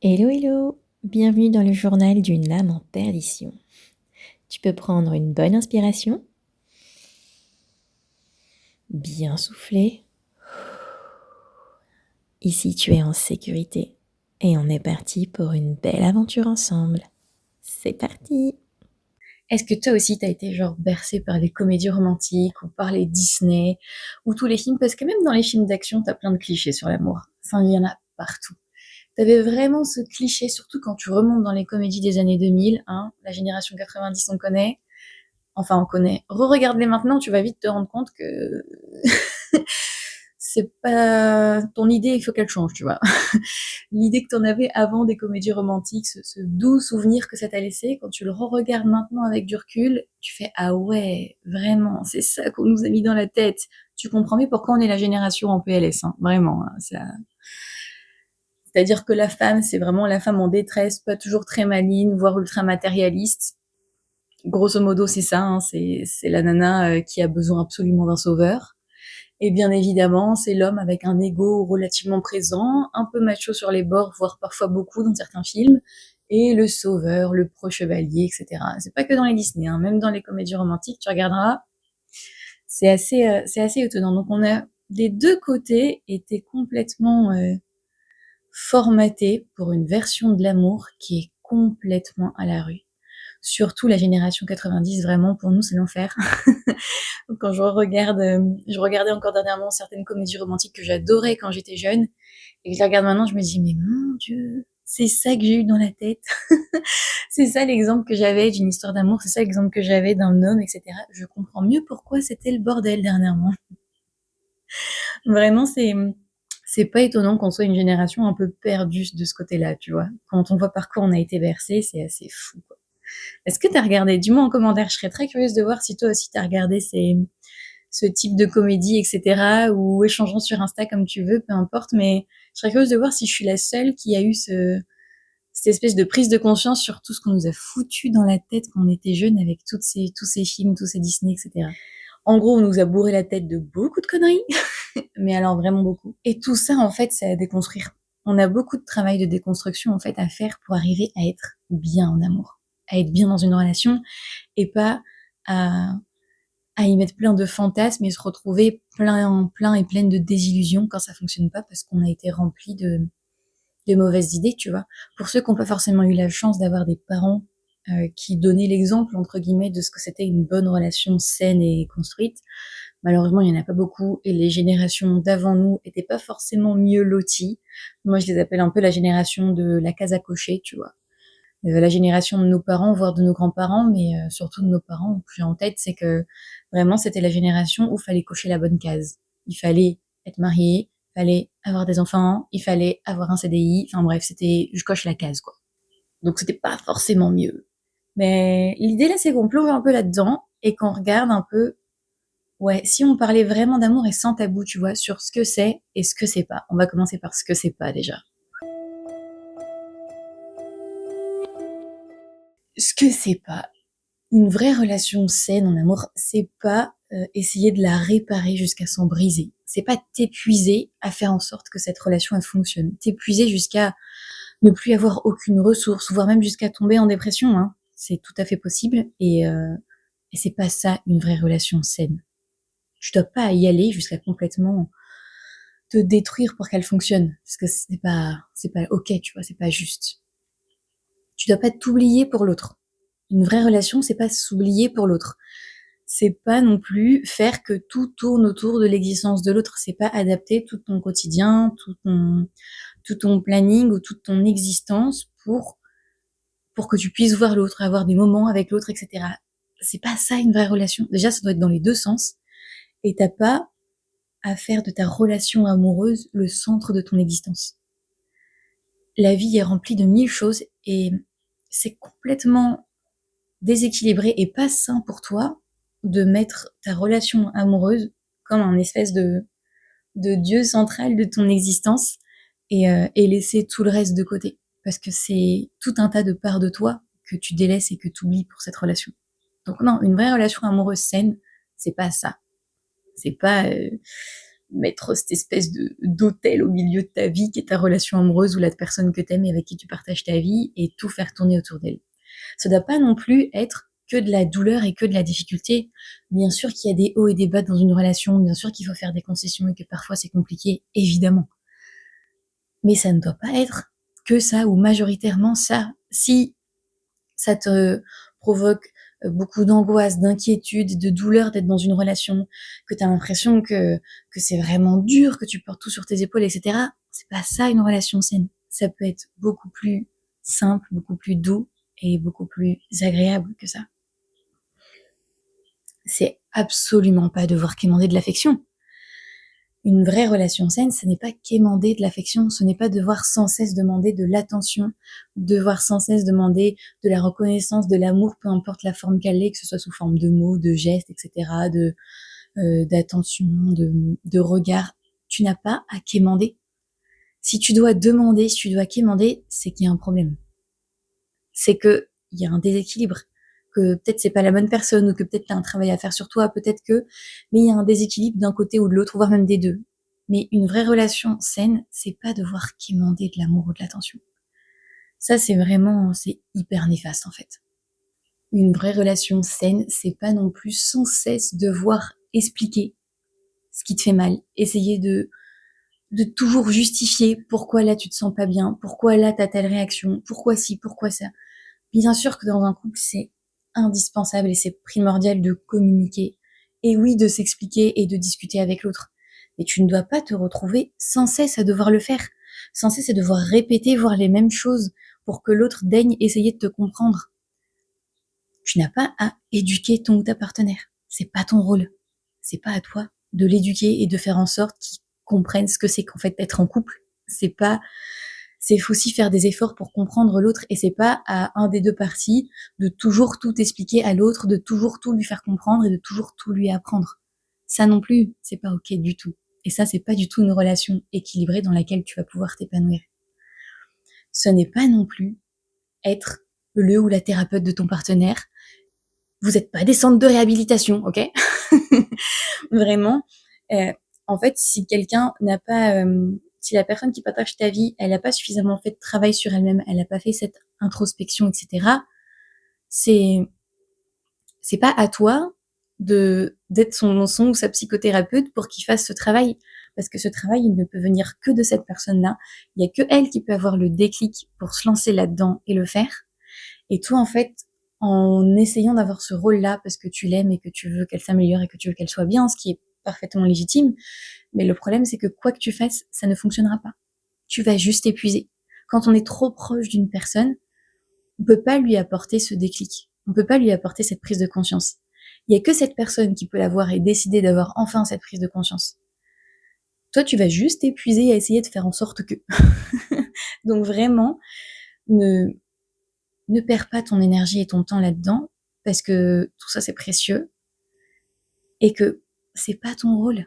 Hello, hello! Bienvenue dans le journal d'une âme en perdition. Tu peux prendre une bonne inspiration, bien souffler. Ici, tu es en sécurité et on est parti pour une belle aventure ensemble. C'est parti! Est-ce que toi aussi t'as été genre bercé par les comédies romantiques ou par les Disney ou tous les films? Parce que même dans les films d'action, t'as plein de clichés sur l'amour. Enfin, il y en a partout. T'avais vraiment ce cliché, surtout quand tu remontes dans les comédies des années 2000, hein, la génération 90 on connaît. Enfin, on connaît. Re-regarde-les maintenant, tu vas vite te rendre compte que c'est pas ton idée, il faut qu'elle change, tu vois. L'idée que t'en avais avant des comédies romantiques, ce doux souvenir que ça t'a laissé, quand tu le re-regardes maintenant avec du recul, tu fais ah ouais, vraiment, c'est ça qu'on nous a mis dans la tête. Tu comprends mieux pourquoi on est la génération en PLS, hein, vraiment. Hein, c'est-à-dire que la femme, c'est vraiment la femme en détresse, pas toujours très maligne, voire ultra matérialiste. Grosso modo, c'est ça, hein, c'est la nana qui a besoin absolument d'un sauveur. Et bien évidemment, c'est l'homme avec un ego relativement présent, un peu macho sur les bords, voire parfois beaucoup dans certains films, et le sauveur, le pro-chevalier, etc. C'est pas que dans les Disney, hein, même dans les comédies romantiques, tu regarderas, c'est assez étonnant. Donc on a des deux côtés été complètement formatés pour une version de l'amour qui est complètement à la rue. Surtout la génération 90, vraiment, pour nous, c'est l'enfer. Quand je regardais encore dernièrement certaines comédies romantiques que j'adorais quand j'étais jeune, et que je les regarde maintenant, je me dis, mais mon Dieu, c'est ça que j'ai eu dans la tête. C'est ça l'exemple que j'avais d'une histoire d'amour, c'est ça l'exemple que j'avais d'un homme, etc. Je comprends mieux pourquoi c'était le bordel dernièrement. Vraiment, c'est pas étonnant qu'on soit une génération un peu perdue de ce côté-là, tu vois. Quand on voit par quoi on a été bercé, c'est assez fou, quoi. Est-ce que tu as regardé? Dis-moi en commentaire, je serais très curieuse de voir si toi aussi tu as regardé ce type de comédie, etc. Ou échangeons sur Insta comme tu veux, peu importe. Mais je serais curieuse de voir si je suis la seule qui a eu cette espèce de prise de conscience sur tout ce qu'on nous a foutu dans la tête quand on était jeune avec tous ces films, tous ces Disney, etc. En gros, on nous a bourré la tête de beaucoup de conneries, mais alors vraiment beaucoup. Et tout ça, en fait, c'est à déconstruire. On a beaucoup de travail de déconstruction, en fait, à faire pour arriver à être bien en amour, à être bien dans une relation et pas à, à y mettre plein de fantasmes et se retrouver plein et pleine de désillusions quand ça fonctionne pas parce qu'on a été rempli de mauvaises idées, tu vois. Pour ceux qui n'ont pas forcément eu la chance d'avoir des parents qui donnaient l'exemple, entre guillemets, de ce que c'était une bonne relation saine et construite, malheureusement, il n'y en a pas beaucoup et les générations d'avant nous étaient pas forcément mieux loties. Moi, je les appelle un peu la génération de la case à cocher, tu vois. La génération de nos parents, voire de nos grands-parents, mais surtout de nos parents, que j'ai en tête, c'est que vraiment, c'était la génération où il fallait cocher la bonne case. Il fallait être marié, il fallait avoir des enfants, il fallait avoir un CDI, enfin bref, c'était je coche la case, quoi. Donc c'était pas forcément mieux. Mais l'idée là, c'est qu'on plonge un peu là-dedans et qu'on regarde un peu, ouais, si on parlait vraiment d'amour et sans tabou, tu vois, sur ce que c'est et ce que c'est pas. On va commencer par ce que c'est pas déjà. Ce que c'est pas. Une vraie relation saine en amour, c'est pas essayer de la réparer jusqu'à s'en briser. C'est pas t'épuiser à faire en sorte que cette relation elle fonctionne. T'épuiser jusqu'à ne plus avoir aucune ressource, voire même jusqu'à tomber en dépression. Hein. C'est tout à fait possible et c'est pas ça une vraie relation saine. Tu dois pas y aller jusqu'à complètement te détruire pour qu'elle fonctionne, parce que c'est pas ok, tu vois, c'est pas juste. Tu dois pas t'oublier pour l'autre. Une vraie relation, c'est pas s'oublier pour l'autre. C'est pas non plus faire que tout tourne autour de l'existence de l'autre. C'est pas adapter tout ton quotidien, tout ton planning ou toute ton existence pour que tu puisses voir l'autre, avoir des moments avec l'autre, etc. C'est pas ça une vraie relation. Déjà, ça doit être dans les deux sens. Et t'as pas à faire de ta relation amoureuse le centre de ton existence. La vie est remplie de mille choses et c'est complètement déséquilibré et pas sain pour toi de mettre ta relation amoureuse comme un espèce de dieu central de ton existence et laisser tout le reste de côté. Parce que c'est tout un tas de parts de toi que tu délaisses et que tu oublies pour cette relation. Donc non, une vraie relation amoureuse saine, c'est pas ça. C'est pas mettre cette espèce d'autel au milieu de ta vie qui est ta relation amoureuse ou la personne que t'aimes et avec qui tu partages ta vie et tout faire tourner autour d'elle. Ça doit pas non plus être que de la douleur et que de la difficulté. Bien sûr qu'il y a des hauts et des bas dans une relation, bien sûr qu'il faut faire des concessions et que parfois c'est compliqué, évidemment. Mais ça ne doit pas être que ça ou majoritairement ça. Si ça te provoque beaucoup d'angoisse, d'inquiétude, de douleur d'être dans une relation, que tu as l'impression que c'est vraiment dur, que tu portes tout sur tes épaules, etc. C'est pas ça une relation saine. Ça peut être beaucoup plus simple, beaucoup plus doux et beaucoup plus agréable que ça. C'est absolument pas devoir quémander de l'affection. Une vraie relation saine, ce n'est pas quémander de l'affection, ce n'est pas devoir sans cesse demander de l'attention, devoir sans cesse demander de la reconnaissance, de l'amour, peu importe la forme qu'elle ait, que ce soit sous forme de mots, de gestes, etc., d'attention, de regard. Tu n'as pas à quémander. Si tu dois demander, si tu dois quémander, c'est qu'il y a un problème. C'est qu'il y a un déséquilibre, que peut-être c'est pas la bonne personne, ou que peut-être tu as un travail à faire sur toi, peut-être que, mais il y a un déséquilibre d'un côté ou de l'autre, voire même des deux. Mais une vraie relation saine, c'est pas devoir quémander de l'amour ou de l'attention. Ça, c'est hyper néfaste, en fait. Une vraie relation saine, c'est pas non plus sans cesse devoir expliquer ce qui te fait mal, essayer de toujours justifier pourquoi là tu te sens pas bien, pourquoi là t'as telle réaction, pourquoi ci, pourquoi ça. Bien sûr que dans un couple, c'est indispensable et c'est primordial de communiquer. Et oui, de s'expliquer et de discuter avec l'autre. Mais tu ne dois pas te retrouver sans cesse à devoir le faire, sans cesse à devoir répéter, voir les mêmes choses pour que l'autre daigne essayer de te comprendre. Tu n'as pas à éduquer ton ou ta partenaire. C'est pas ton rôle. C'est pas à toi de l'éduquer et de faire en sorte qu'il comprenne ce que c'est qu'en fait être en couple. C'est aussi faire des efforts pour comprendre l'autre et c'est pas à un des deux parties de toujours tout expliquer à l'autre, de toujours tout lui faire comprendre et de toujours tout lui apprendre. Ça non plus, c'est pas ok du tout. Et ça, c'est pas du tout une relation équilibrée dans laquelle tu vas pouvoir t'épanouir. Ce n'est pas non plus être le ou la thérapeute de ton partenaire. Vous n'êtes pas des centres de réhabilitation, ok? Vraiment. En fait, si quelqu'un n'a pas, si la personne qui partage ta vie, elle n'a pas suffisamment fait de travail sur elle-même, elle n'a pas fait cette introspection, etc. C'est pas à toi d'être son ou sa psychothérapeute pour qu'il fasse ce travail, parce que ce travail, il ne peut venir que de cette personne-là. Il y a que elle qui peut avoir le déclic pour se lancer là-dedans et le faire. Et toi, en fait, en essayant d'avoir ce rôle-là parce que tu l'aimes et que tu veux qu'elle s'améliore et que tu veux qu'elle soit bien, ce qui est parfaitement légitime. Mais le problème, c'est que quoi que tu fasses, ça ne fonctionnera pas. Tu vas juste t'épuiser. Quand on est trop proche d'une personne, on peut pas lui apporter ce déclic. On peut pas lui apporter cette prise de conscience. Il y a que cette personne qui peut l'avoir et décider d'avoir enfin cette prise de conscience. Toi, tu vas juste t'épuiser à essayer de faire en sorte que. Donc vraiment, ne, ne perds pas ton énergie et ton temps là-dedans, parce que tout ça c'est précieux, et que c'est pas ton rôle.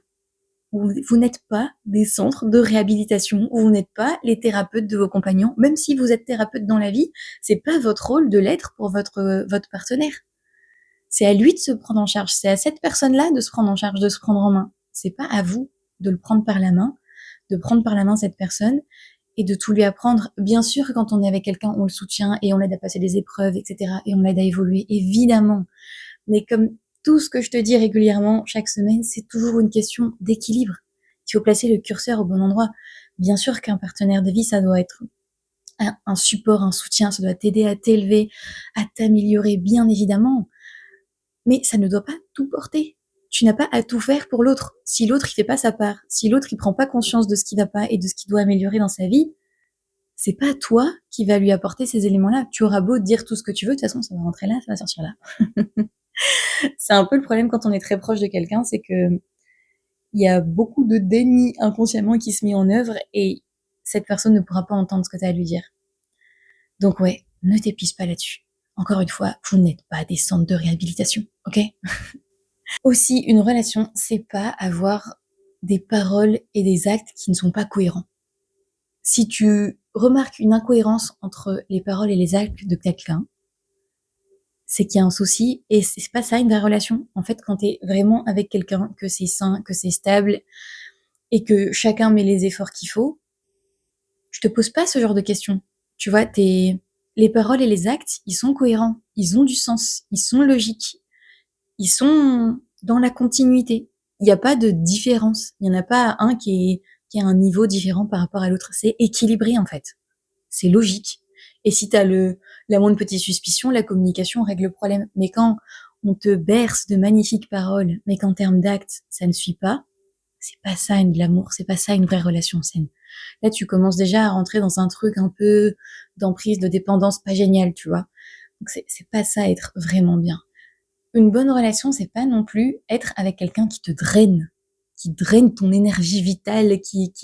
Vous n'êtes pas des centres de réhabilitation, vous n'êtes pas les thérapeutes de vos compagnons, même si vous êtes thérapeute dans la vie, c'est pas votre rôle de l'être pour votre partenaire. C'est à lui de se prendre en charge, c'est à cette personne-là de se prendre en charge, de se prendre en main. C'est pas à vous de le prendre par la main, de prendre par la main cette personne et de tout lui apprendre. Bien sûr, quand on est avec quelqu'un, on le soutient et on l'aide à passer des épreuves, etc. Et on l'aide à évoluer, évidemment. Mais comme tout ce que je te dis régulièrement chaque semaine, c'est toujours une question d'équilibre. Il faut placer le curseur au bon endroit. Bien sûr qu'un partenaire de vie, ça doit être un support, un soutien, ça doit t'aider à t'élever, à t'améliorer, bien évidemment. Mais ça ne doit pas tout porter. Tu n'as pas à tout faire pour l'autre. Si l'autre il fait pas sa part, si l'autre il prend pas conscience de ce qui va pas et de ce qu'il doit améliorer dans sa vie, c'est pas toi qui va lui apporter ces éléments-là. Tu auras beau dire tout ce que tu veux, de toute façon ça va rentrer là, ça va sortir là. C'est un peu le problème quand on est très proche de quelqu'un, c'est que il y a beaucoup de déni inconsciemment qui se met en œuvre et cette personne ne pourra pas entendre ce que tu as à lui dire. Donc ouais, ne t'épuise pas là-dessus. Encore une fois, vous n'êtes pas des centres de réhabilitation, ok? Aussi, une relation, c'est pas avoir des paroles et des actes qui ne sont pas cohérents. Si tu remarques une incohérence entre les paroles et les actes de quelqu'un, c'est qu'il y a un souci et c'est pas ça une vraie relation. En fait, quand t'es vraiment avec quelqu'un, que c'est sain, que c'est stable et que chacun met les efforts qu'il faut, tu te poses pas ce genre de questions. Tu vois, les paroles et les actes, ils sont cohérents, ils ont du sens, ils sont logiques, ils sont dans la continuité. Il n'y a pas de différence. Il n'y en a pas un qui est à un niveau différent par rapport à l'autre. C'est équilibré, en fait. C'est logique. Et si t'as la moindre petite suspicion, la communication règle le problème. Mais quand on te berce de magnifiques paroles, mais qu'en termes d'actes, ça ne suit pas, c'est pas ça de l'amour, c'est pas ça une vraie relation saine. Là, tu commences déjà à rentrer dans un truc un peu d'emprise, de dépendance pas génial, tu vois. Donc c'est pas ça être vraiment bien. Une bonne relation, c'est pas non plus être avec quelqu'un qui draine ton énergie vitale, qui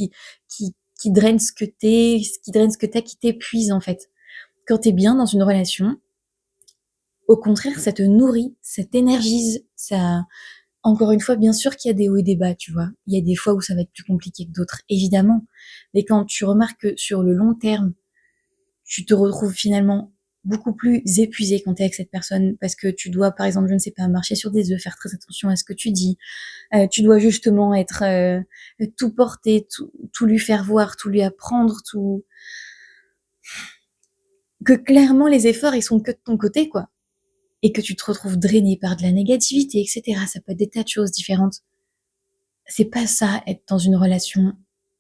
draine ce que t'es, qui draine ce que t'as, qui t'épuise en fait. Quand t'es bien dans une relation, au contraire, ça te nourrit, ça t'énergise, ça. Encore une fois, bien sûr qu'il y a des hauts et des bas, tu vois. Il y a des fois où ça va être plus compliqué que d'autres, évidemment. Mais quand tu remarques que sur le long terme, tu te retrouves finalement beaucoup plus épuisé quand tu es avec cette personne parce que tu dois, par exemple, je ne sais pas, marcher sur des œufs, faire très attention à ce que tu dis. Tu dois justement être tout porter, tout lui faire voir, tout lui apprendre, tout que clairement les efforts ils sont que de ton côté, quoi. Et que tu te retrouves drainé par de la négativité, etc. Ça peut être des tas de choses différentes. C'est pas ça, être dans une relation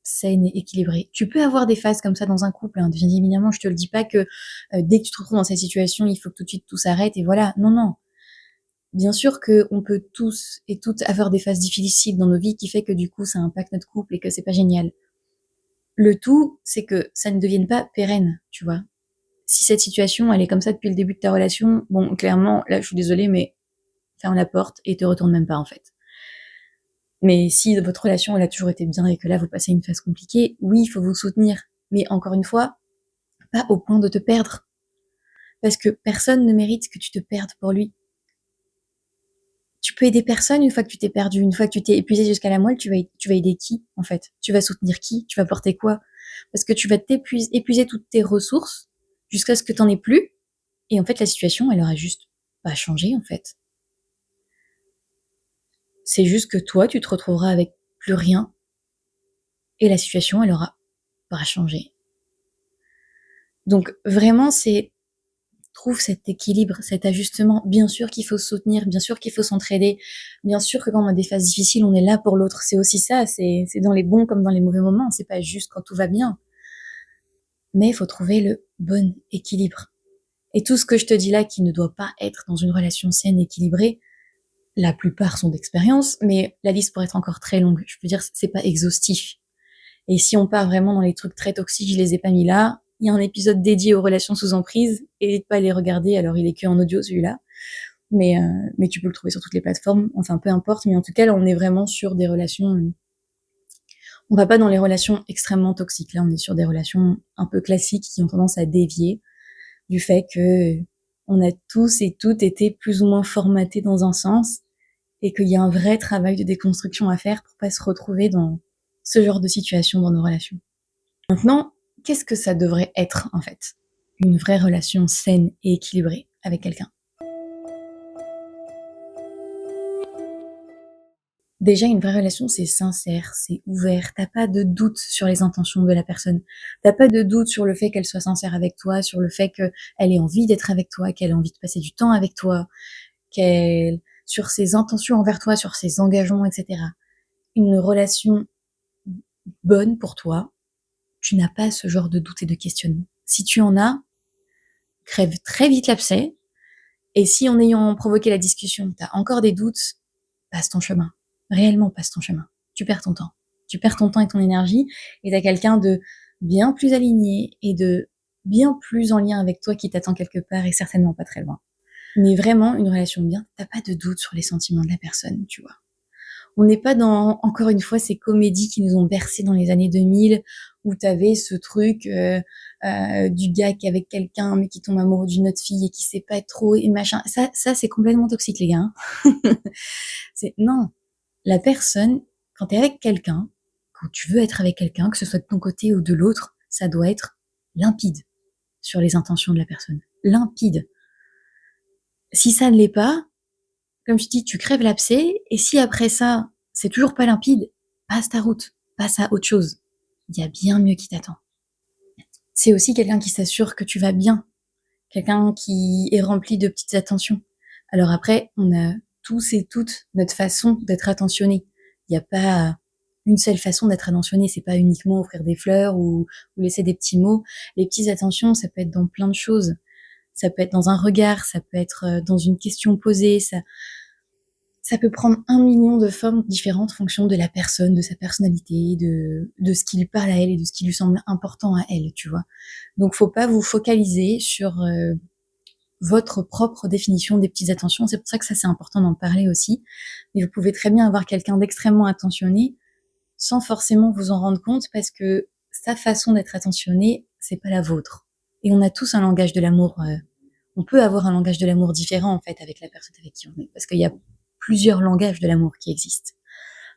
saine et équilibrée. Tu peux avoir des phases comme ça dans un couple, hein. Bien évidemment, je te le dis pas que dès que tu te retrouves dans cette situation, il faut que tout de suite tout s'arrête et voilà. Non, non. Bien sûr qu'on peut tous et toutes avoir des phases difficiles dans nos vies qui fait que du coup ça impacte notre couple et que c'est pas génial. Le tout, c'est que ça ne devienne pas pérenne, tu vois. Si cette situation, elle est comme ça depuis le début de ta relation, bon, clairement, là, je suis désolée, mais ferme la porte et te retourne même pas, en fait. Mais si votre relation, elle a toujours été bien et que là, vous passez une phase compliquée, oui, il faut vous soutenir. Mais encore une fois, pas au point de te perdre. Parce que personne ne mérite que tu te perdes pour lui. Tu peux aider personne une fois que tu t'es perdu, une fois que tu t'es épuisé jusqu'à la moelle, tu vas aider qui, en fait? Tu vas soutenir qui? Tu vas porter quoi? Parce que tu vas épuiser toutes tes ressources jusqu'à ce que t'en aies plus. Et en fait, la situation, elle aura juste pas changé, en fait. C'est juste que toi, tu te retrouveras avec plus rien et la situation, elle aura pas changé. Donc vraiment, trouve cet équilibre, cet ajustement. Bien sûr qu'il faut se soutenir, bien sûr qu'il faut s'entraider, bien sûr que quand on a des phases difficiles, on est là pour l'autre. C'est aussi ça, c'est dans les bons comme dans les mauvais moments. C'est pas juste quand tout va bien. Mais il faut trouver le bon équilibre. Et tout ce que je te dis là qui ne doit pas être dans une relation saine, équilibrée, la plupart sont d'expérience, mais la liste pourrait être encore très longue. Je veux dire, c'est pas exhaustif. Et si on part vraiment dans les trucs très toxiques, je les ai pas mis là. Il y a un épisode dédié aux relations sous emprise. N'hésite pas à les regarder. Alors, il est que en audio, celui-là. Mais tu peux le trouver sur toutes les plateformes. Enfin, peu importe. Mais en tout cas, là, on est vraiment sur des relations. On va pas dans les relations extrêmement toxiques. Là, on est sur des relations un peu classiques qui ont tendance à dévier du fait que on a tous et toutes été plus ou moins formatés dans un sens et qu'il y a un vrai travail de déconstruction à faire pour pas se retrouver dans ce genre de situation dans nos relations. Maintenant, qu'est-ce que ça devrait être, en fait? Une vraie relation saine et équilibrée avec quelqu'un. Déjà, une vraie relation, c'est sincère, c'est ouvert. T'as pas de doute sur les intentions de la personne. T'as pas de doute sur le fait qu'elle soit sincère avec toi, sur le fait qu'elle ait envie d'être avec toi, qu'elle ait envie de passer du temps avec toi, sur ses intentions envers toi, sur ses engagements, etc. Une relation bonne pour toi, tu n'as pas ce genre de doute et de questionnement. Si tu en as, crève très vite l'abcès. Et si en ayant provoqué la discussion, t'as encore des doutes, passe ton chemin. Réellement, passe ton chemin. Tu perds ton temps. Tu perds ton temps et ton énergie, et t'as quelqu'un de bien plus aligné et de bien plus en lien avec toi qui t'attend quelque part et certainement pas très loin. Mais vraiment, une relation bien, t'as pas de doute sur les sentiments de la personne, tu vois. On n'est pas dans, encore une fois, ces comédies qui nous ont bercés dans les années 2000, où t'avais ce truc du gars qui est avec quelqu'un, mais qui tombe amoureux d'une autre fille et qui sait pas trop, et machin. Ça c'est complètement toxique, les gars. Non. La personne, quand t'es avec quelqu'un, quand tu veux être avec quelqu'un, que ce soit de ton côté ou de l'autre, ça doit être limpide sur les intentions de la personne. Limpide. Si ça ne l'est pas, comme je dis, tu crèves l'abcès, et si après ça, c'est toujours pas limpide, passe ta route. passe à autre chose. Il y a bien mieux qui t'attend. C'est aussi quelqu'un qui s'assure que tu vas bien, quelqu'un qui est rempli de petites attentions. Alors après, on a tous et toutes notre façon d'être attentionné. Il n'y a pas une seule façon d'être attentionné, c'est pas uniquement offrir des fleurs ou laisser des petits mots. Les petites attentions, ça peut être dans plein de choses. Ça peut être dans un regard, ça peut être dans une question posée, ça peut prendre 1 million de formes différentes en fonction de la personne, de sa personnalité, de ce qui lui parle à elle et de ce qui lui semble important à elle, tu vois. Donc faut pas vous focaliser sur votre propre définition des petites attentions. C'est pour ça que ça c'est important d'en parler aussi. Mais vous pouvez très bien avoir quelqu'un d'extrêmement attentionné sans forcément vous en rendre compte parce que sa façon d'être attentionné, c'est pas la vôtre. Et on a tous un langage de l'amour. On peut avoir un langage de l'amour différent en fait avec la personne avec qui on est, parce qu'il y a plusieurs langages de l'amour qui existent.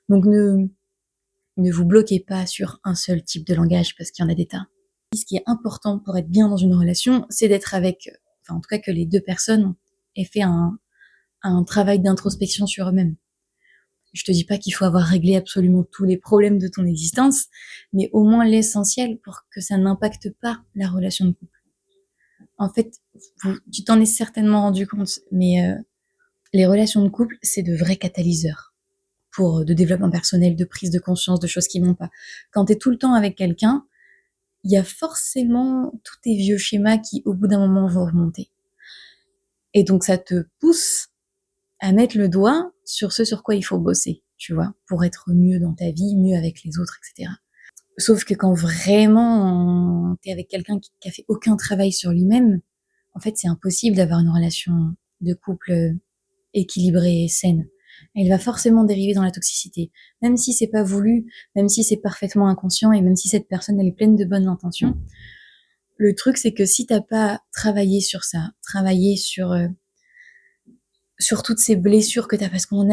Donc ne vous bloquez pas sur un seul type de langage parce qu'il y en a des tas. Ce qui est important pour être bien dans une relation, c'est d'être avec, enfin en tout cas que les deux personnes aient fait un travail d'introspection sur eux-mêmes. Je te dis pas qu'il faut avoir réglé absolument tous les problèmes de ton existence, mais au moins l'essentiel pour que ça n'impacte pas la relation de couple. En fait, tu t'en es certainement rendu compte, mais les relations de couple, c'est de vrais catalyseurs pour de développement personnel, de prise de conscience, de choses qui vont pas. Quand t'es tout le temps avec quelqu'un, il y a forcément tous tes vieux schémas qui, au bout d'un moment, vont remonter. Et donc, ça te pousse à mettre le doigt sur ce sur quoi il faut bosser, tu vois, pour être mieux dans ta vie, mieux avec les autres, etc. Sauf que quand vraiment t'es avec quelqu'un qui a fait aucun travail sur lui-même, en fait, c'est impossible d'avoir une relation de couple équilibrée et saine. Elle va forcément dériver dans la toxicité, même si c'est pas voulu, même si c'est parfaitement inconscient et même si cette personne elle est pleine de bonnes intentions. Le truc c'est que si t'as pas travaillé sur ça, travaillé sur toutes ces blessures que t'as, parce qu'on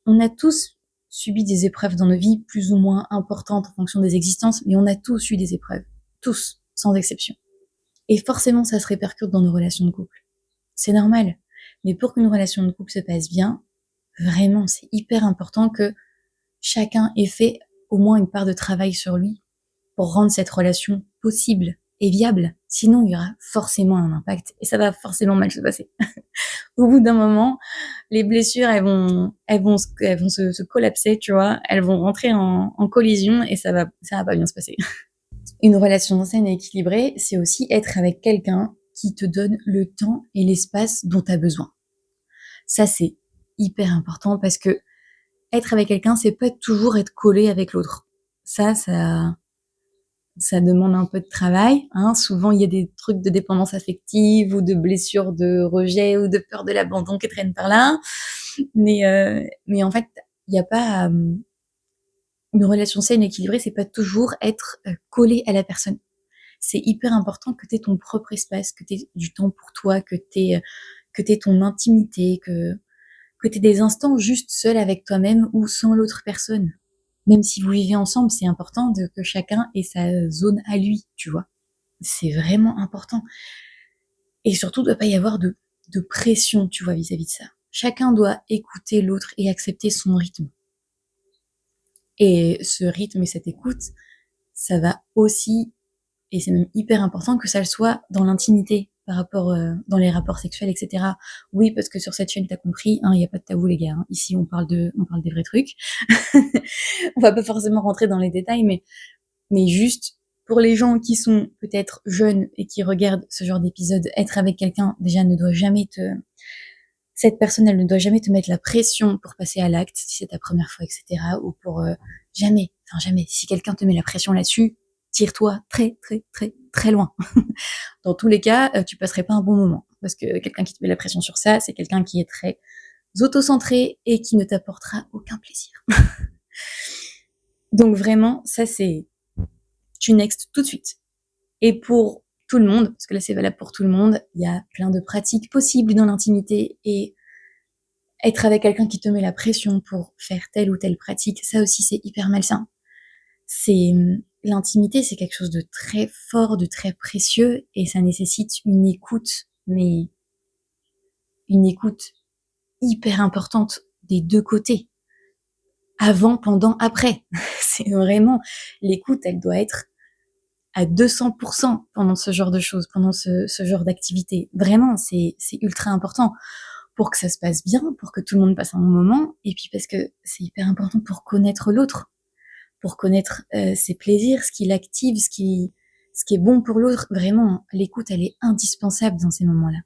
on a tous subi des épreuves dans nos vies plus ou moins importantes en fonction des existences, mais on a tous eu des épreuves, tous, sans exception. Et forcément ça se répercute dans nos relations de couple. C'est normal. Mais pour qu'une relation de couple se passe bien, vraiment, c'est hyper important que chacun ait fait au moins une part de travail sur lui pour rendre cette relation possible et viable. Sinon, il y aura forcément un impact et ça va forcément mal se passer. Au bout d'un moment, les blessures, elles vont se collapser, tu vois. Elles vont rentrer en collision et ça va pas bien se passer. Une relation saine et équilibrée, c'est aussi être avec quelqu'un qui te donne le temps et l'espace dont tu as besoin. Ça, c'est hyper important parce que être avec quelqu'un, c'est pas toujours être collé avec l'autre. Ça demande un peu de travail, hein. Souvent, il y a des trucs de dépendance affective ou de blessures de rejet ou de peur de l'abandon qui traînent par là. Mais en fait, il n'y a pas, une relation saine et équilibrée, c'est pas toujours être collé à la personne. C'est hyper important que tu aies ton propre espace, que tu aies du temps pour toi, que tu aies ton intimité, que tu aies des instants juste seul avec toi-même ou sans l'autre personne. Même si vous vivez ensemble, c'est important que chacun ait sa zone à lui, tu vois. C'est vraiment important. Et surtout, il ne doit pas y avoir de pression, tu vois, vis-à-vis de ça. Chacun doit écouter l'autre et accepter son rythme. Et ce rythme et cette écoute, ça va aussi, et c'est même hyper important, que ça le soit dans l'intimité, par rapport dans les rapports sexuels, etc. Oui, parce que sur cette chaîne, t'as compris, hein, il y a pas de tabou les gars. Hein. Ici, on parle des vrais trucs. On va pas forcément rentrer dans les détails, mais juste pour les gens qui sont peut-être jeunes et qui regardent ce genre d'épisode, être avec quelqu'un déjà ne doit jamais cette personne, elle ne doit jamais te mettre la pression pour passer à l'acte, si c'est ta première fois, etc. Ou pour jamais, enfin jamais. Si quelqu'un te met la pression là-dessus, tire-toi très, très, très, très loin. Dans tous les cas, tu passerais pas un bon moment. Parce que quelqu'un qui te met la pression sur ça, c'est quelqu'un qui est très autocentré et qui ne t'apportera aucun plaisir. Donc vraiment, ça c'est tu next tout de suite. Et pour tout le monde, parce que là c'est valable pour tout le monde, il y a plein de pratiques possibles dans l'intimité et être avec quelqu'un qui te met la pression pour faire telle ou telle pratique, ça aussi c'est hyper malsain. L'intimité, c'est quelque chose de très fort, de très précieux et ça nécessite une écoute, mais une écoute hyper importante des deux côtés. Avant, pendant, après. C'est vraiment l'écoute, elle doit être à 200% pendant ce genre de choses, pendant ce genre d'activité. Vraiment, c'est ultra important pour que ça se passe bien, pour que tout le monde passe un bon moment, et puis parce que c'est hyper important pour connaître l'autre, pour connaître ses plaisirs, ce qui l'active, ce qui est bon pour l'autre. Vraiment, l'écoute, elle est indispensable dans ces moments-là.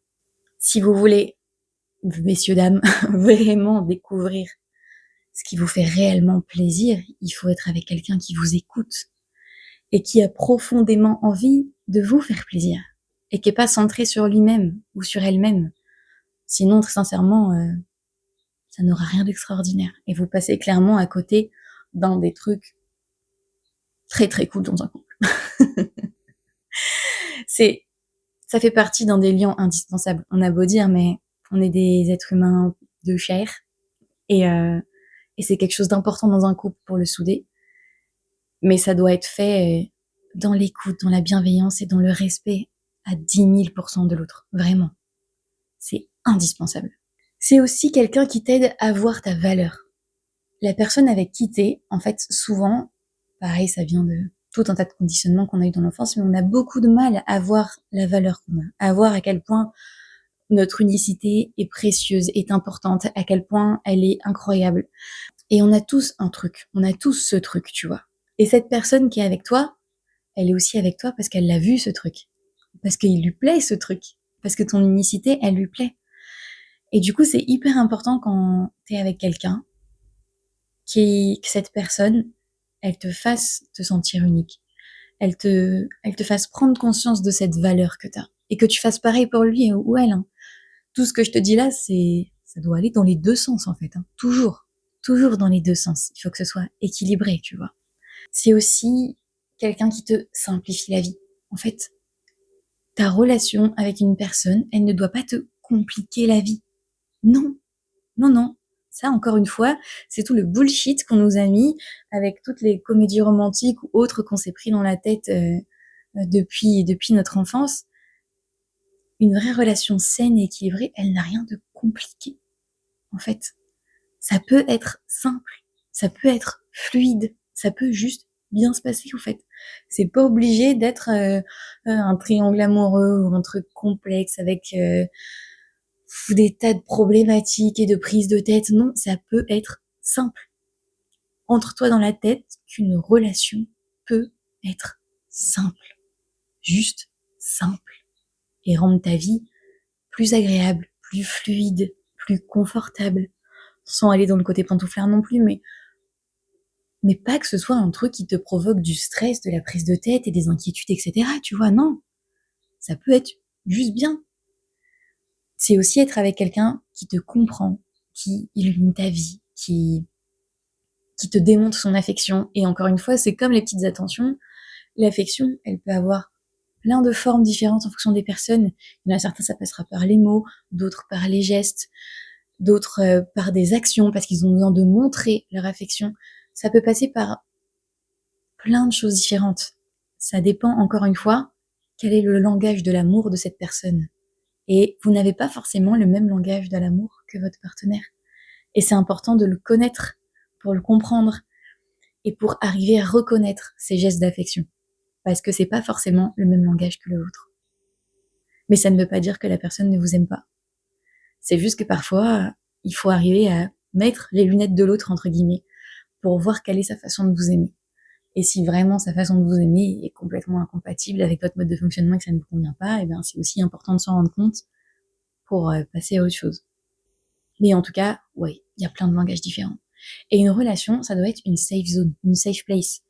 Si vous voulez, messieurs, dames, vraiment découvrir ce qui vous fait réellement plaisir, il faut être avec quelqu'un qui vous écoute et qui a profondément envie de vous faire plaisir et qui est pas centré sur lui-même ou sur elle-même. Sinon, très sincèrement, ça n'aura rien d'extraordinaire et vous passez clairement à côté d'un des trucs très très cool dans un couple. c'est, ça fait partie d'un des liens indispensables. On a beau dire, mais on est des êtres humains de chair et c'est quelque chose d'important dans un couple pour le souder. Mais ça doit être fait dans l'écoute, dans la bienveillance et dans le respect à 10 000% de l'autre. Vraiment. C'est indispensable. C'est aussi quelqu'un qui t'aide à voir ta valeur. La personne avec qui t'es, en fait, souvent, pareil, ça vient de tout un tas de conditionnements qu'on a eu dans l'enfance, mais on a beaucoup de mal à voir la valeur qu'on a, à voir à quel point notre unicité est précieuse, est importante, à quel point elle est incroyable. Et on a tous un truc, on a tous ce truc, tu vois. Et cette personne qui est avec toi, elle est aussi avec toi parce qu'elle l'a vu ce truc, parce qu'il lui plaît ce truc, parce que ton unicité, elle lui plaît. Et du coup, c'est hyper important quand t'es avec quelqu'un que cette personne, elle te fasse te sentir unique. Elle te fasse prendre conscience de cette valeur que t'as. Et que tu fasses pareil pour lui ou elle. Hein. Tout ce que je te dis là, ça doit aller dans les deux sens, en fait. Hein. Toujours. Toujours dans les deux sens. Il faut que ce soit équilibré, tu vois. C'est aussi quelqu'un qui te simplifie la vie. En fait, ta relation avec une personne, elle ne doit pas te compliquer la vie. Non. Non, non. Ça, encore une fois, c'est tout le bullshit qu'on nous a mis avec toutes les comédies romantiques ou autres qu'on s'est pris dans la tête depuis notre enfance. Une vraie relation saine et équilibrée, elle n'a rien de compliqué. En fait, ça peut être simple, ça peut être fluide, ça peut juste bien se passer, en fait. C'est pas obligé d'être un triangle amoureux ou un truc complexe avec des tas de problématiques et de prises de tête. Non, ça peut être simple. Entre-toi dans la tête qu'une relation peut être simple. Juste simple. Et rendre ta vie plus agréable, plus fluide, plus confortable. Sans aller dans le côté pantouflard non plus, mais pas que ce soit un truc qui te provoque du stress, de la prise de tête et des inquiétudes, etc. Tu vois, non. Ça peut être juste bien. C'est aussi être avec quelqu'un qui te comprend, qui illumine ta vie, qui te démontre son affection. Et encore une fois, c'est comme les petites attentions. L'affection, elle peut avoir plein de formes différentes en fonction des personnes. Il y en a certains, ça passera par les mots, d'autres par les gestes, d'autres par des actions, parce qu'ils ont besoin de montrer leur affection. Ça peut passer par plein de choses différentes. Ça dépend, encore une fois, quel est le langage de l'amour de cette personne. Et vous n'avez pas forcément le même langage de l'amour que votre partenaire. Et c'est important de le connaître pour le comprendre et pour arriver à reconnaître ces gestes d'affection. Parce que c'est pas forcément le même langage que le vôtre. Mais ça ne veut pas dire que la personne ne vous aime pas. C'est juste que parfois, il faut arriver à mettre les lunettes de l'autre, entre guillemets, pour voir quelle est sa façon de vous aimer. Et si vraiment sa façon de vous aimer est complètement incompatible avec votre mode de fonctionnement et que ça ne vous convient pas, et bien c'est aussi important de s'en rendre compte pour passer à autre chose. Mais en tout cas, ouais, il y a plein de langages différents. Et une relation, ça doit être une safe zone, une safe place.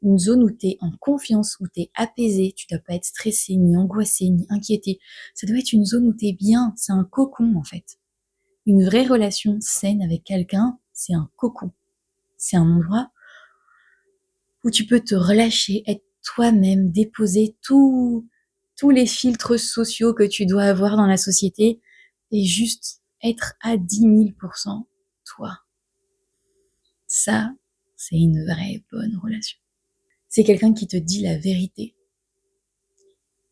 Une zone où t'es en confiance, où t'es apaisé, tu dois pas être stressé, ni angoissé, ni inquiété. Ça doit être une zone où t'es bien, c'est un cocon en fait. Une vraie relation saine avec quelqu'un, c'est un cocon. C'est un endroit où tu peux te relâcher, être toi-même, déposer tous les filtres sociaux que tu dois avoir dans la société et juste être à 10 000% toi. Ça, c'est une vraie bonne relation. C'est quelqu'un qui te dit la vérité.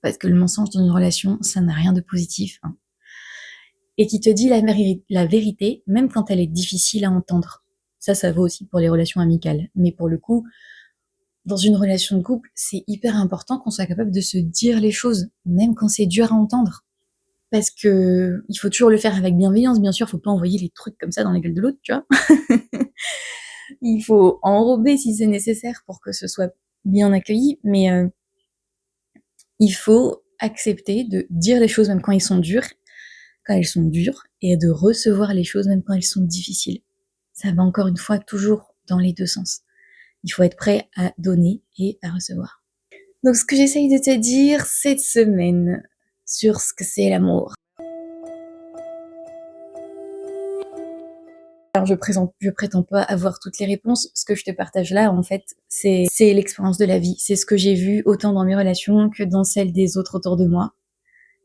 Parce que le mensonge dans une relation, ça n'a rien de positif. Hein. Et qui te dit la vérité, même quand elle est difficile à entendre. Ça vaut aussi pour les relations amicales. Mais pour le coup, dans une relation de couple, c'est hyper important qu'on soit capable de se dire les choses, même quand c'est dur à entendre. Parce que il faut toujours le faire avec bienveillance, bien sûr, faut pas envoyer les trucs comme ça dans la gueule de l'autre, tu vois. Il faut enrober si c'est nécessaire pour que ce soit bien accueilli, mais il faut accepter de dire les choses même quand elles sont dures, et de recevoir les choses même quand elles sont difficiles. Ça va encore une fois toujours dans les deux sens. Il faut être prêt à donner et à recevoir. Donc ce que j'essaye de te dire cette semaine sur ce que c'est l'amour. Alors je prétends pas avoir toutes les réponses. Ce que je te partage là, en fait, c'est l'expérience de la vie. C'est ce que j'ai vu autant dans mes relations que dans celles des autres autour de moi.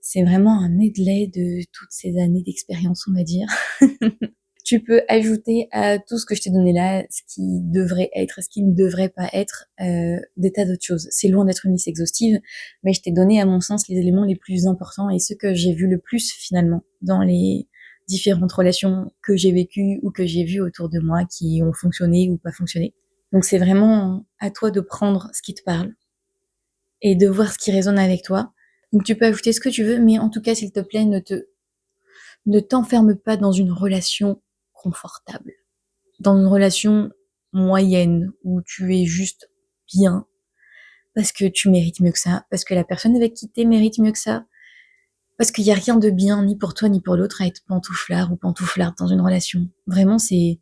C'est vraiment un medley de toutes ces années d'expérience, on va dire. Tu peux ajouter à tout ce que je t'ai donné là, ce qui devrait être, ce qui ne devrait pas être, des tas d'autres choses. C'est loin d'être une liste exhaustive, mais je t'ai donné, à mon sens, les éléments les plus importants et ceux que j'ai vus le plus, finalement, dans les différentes relations que j'ai vécues ou que j'ai vues autour de moi qui ont fonctionné ou pas fonctionné. Donc c'est vraiment à toi de prendre ce qui te parle et de voir ce qui résonne avec toi. Donc tu peux ajouter ce que tu veux, mais en tout cas, s'il te plaît, ne t'enferme pas dans une relation confortable, dans une relation moyenne où tu es juste bien parce que tu mérites mieux que ça, parce que la personne avec qui t'es mérite mieux que ça, parce qu'il y a rien de bien ni pour toi ni pour l'autre à être pantouflard ou pantouflarde dans une relation. Vraiment, c'est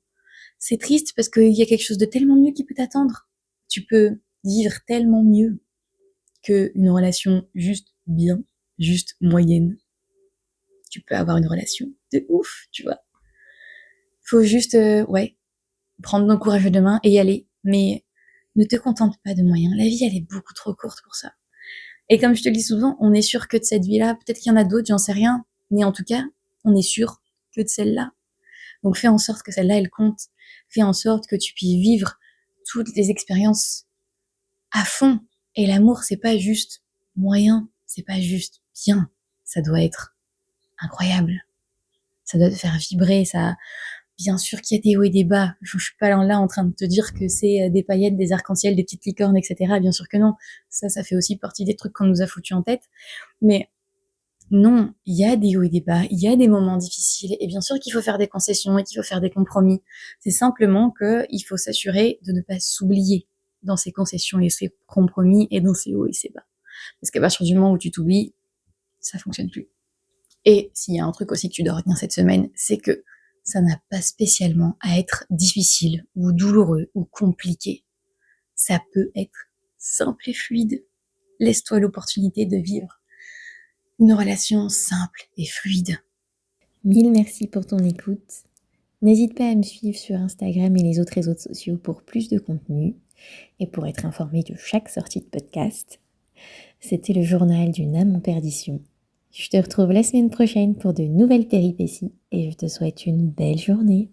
triste parce qu'il y a quelque chose de tellement mieux qui peut t'attendre. Tu peux vivre tellement mieux qu'une relation juste bien, juste moyenne. Tu peux avoir une relation de ouf, tu vois. Faut juste, prendre nos courage à deux mains et y aller. Mais ne te contente pas de moyens. La vie, elle est beaucoup trop courte pour ça. Et comme je te le dis souvent, on est sûr que de cette vie-là. Peut-être qu'il y en a d'autres, j'en sais rien. Mais en tout cas, on est sûr que de celle-là. Donc fais en sorte que celle-là, elle compte. Fais en sorte que tu puisses vivre toutes les expériences à fond. Et l'amour, c'est pas juste moyen. C'est pas juste bien. Ça doit être incroyable. Ça doit te faire vibrer, ça. Bien sûr qu'il y a des hauts et des bas. Je suis pas là en train de te dire que c'est des paillettes, des arcs-en-ciel, des petites licornes, etc. Bien sûr que non. Ça fait aussi partie des trucs qu'on nous a foutus en tête. Mais non, il y a des hauts et des bas, il y a des moments difficiles. Et bien sûr qu'il faut faire des concessions et qu'il faut faire des compromis. C'est simplement qu'il faut s'assurer de ne pas s'oublier dans ces concessions et ces compromis et dans ces hauts et ces bas. Parce qu'à partir du moment où tu t'oublies, ça fonctionne plus. Et s'il y a un truc aussi que tu dois retenir cette semaine, c'est que ça n'a pas spécialement à être difficile ou douloureux ou compliqué. Ça peut être simple et fluide. Laisse-toi l'opportunité de vivre une relation simple et fluide. Mille merci pour ton écoute. N'hésite pas à me suivre sur Instagram et les autres réseaux sociaux pour plus de contenu et pour être informé de chaque sortie de podcast. C'était le journal d'une âme en perdition. Je te retrouve la semaine prochaine pour de nouvelles péripéties et je te souhaite une belle journée.